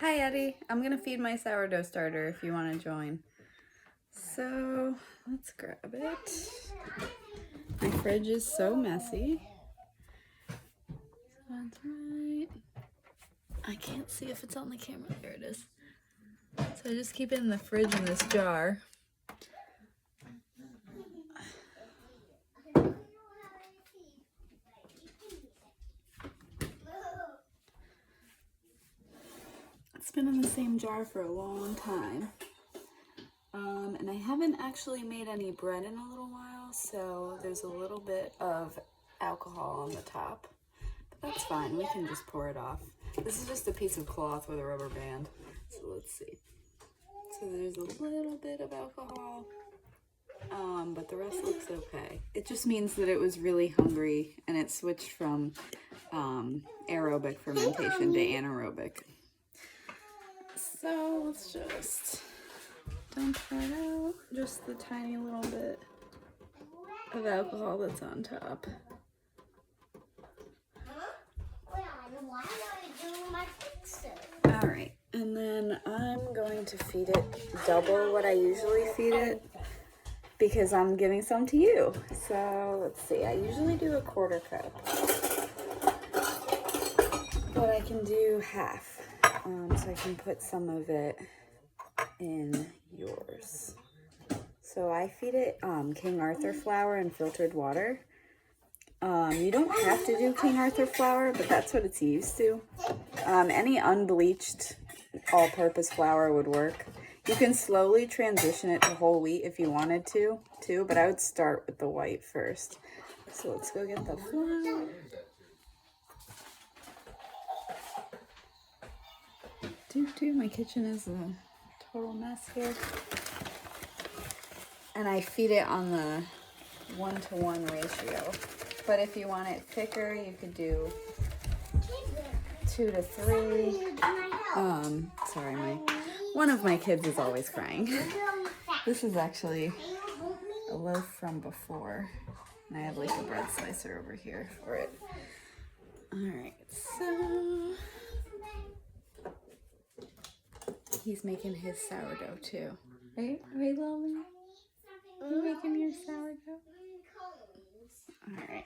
Hi Eddie, I'm gonna feed my sourdough starter if you want to join. So let's grab it. My fridge is so messy. That's right. I can't see if it's on the camera. There it is. So I just keep it in the fridge in this jar. It's been in the same jar for a long time. And I haven't actually made any bread in a little while, so there's a little bit of alcohol on the top. But that's fine, we can just pour it off. This is just a piece of cloth with a rubber band. So let's see. So there's a little bit of alcohol, but the rest looks okay. It just means that it was really hungry and it switched from aerobic fermentation to anaerobic. So let's just dump that out, just the tiny little bit of alcohol that's on top. Alright, and then I'm going to feed it double what I usually feed it because I'm giving some to you. So let's see, I usually do a 1/4 cup, but I can do half, so I can put some of it in yours. So I feed it King Arthur flour and filtered water. You don't have to do King Arthur flour, but that's what it's used to. Any unbleached all-purpose flour would work. You can slowly transition it to whole wheat if you wanted to, too, but I would start with the white first. So let's go get the flour. My kitchen is a total mess here. And I feed it on the 1-to-1 ratio. But if you want it thicker, you could do 2 to 3. Sorry, one of my kids is always crying. This is actually a loaf from before. And I have like a bread slicer over here for it. Alright, so he's making his sourdough too. Right, Lily? You making your sourdough? Alright.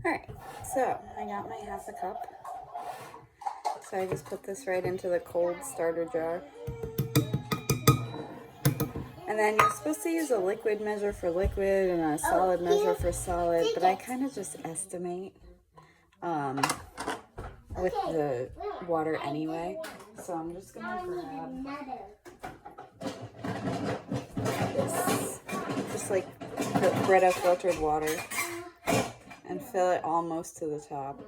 Alright, so I got my 1/2 cup. So I just put this right into the cold starter jar. And then you're supposed to use a liquid measure for liquid and a solid measure for solid, but I kind of just estimate with the water anyway. So I'm just going to grab this, just like Brita filtered water, and fill it almost to the top.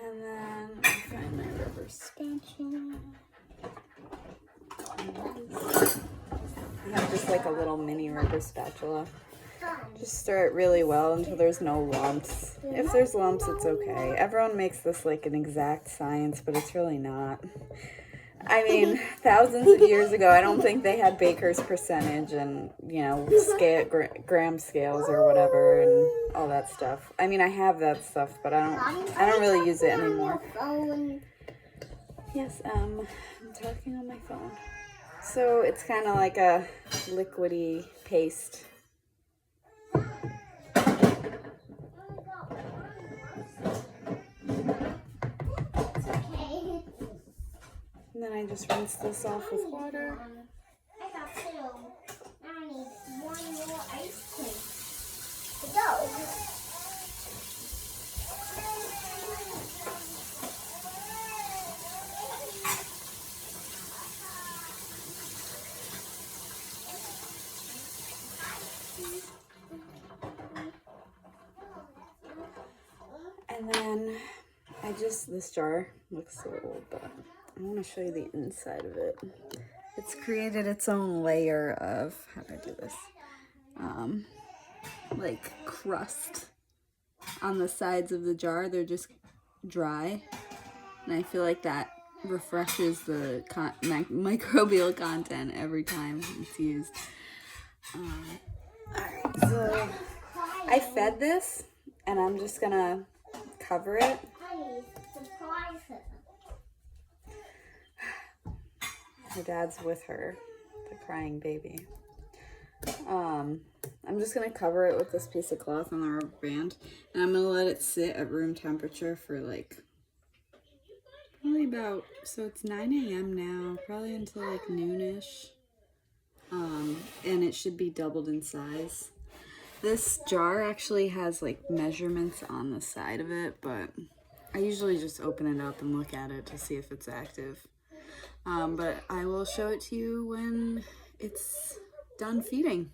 And then I find my rubber spatula. I have just like a little mini rubber spatula. Just stir it really well until there's no lumps. If there's lumps, it's okay. Everyone makes this like an exact science, but it's really not. I mean, thousands of years ago, I don't think they had baker's percentage and, you know, gram scales or whatever and all that stuff. I mean, I have that stuff, but I don't really use it anymore. Yes, I'm talking on my phone. So it's kind of like a liquidy paste. And then I just rinse this off with water. I got 2. Now I need 1 more ice cream to go. And then this jar looks so old, but I want to show you the inside of it. It's created its own layer of, how do I do this? Like crust on the sides of the jar. They're just dry. And I feel like that refreshes the microbial content every time it's used. Alright, so I fed this, and I'm just gonna cover it. Honey, surprise her. Her dad's with her, the crying baby. I'm just gonna cover it with this piece of cloth on the rubber band, and I'm gonna let it sit at room temperature for like probably about, so it's 9 a.m. now, probably until like noonish. And it should be doubled in size. This jar actually has like measurements on the side of it, but I usually just open it up and look at it to see if it's active. But I will show it to you when it's done feeding.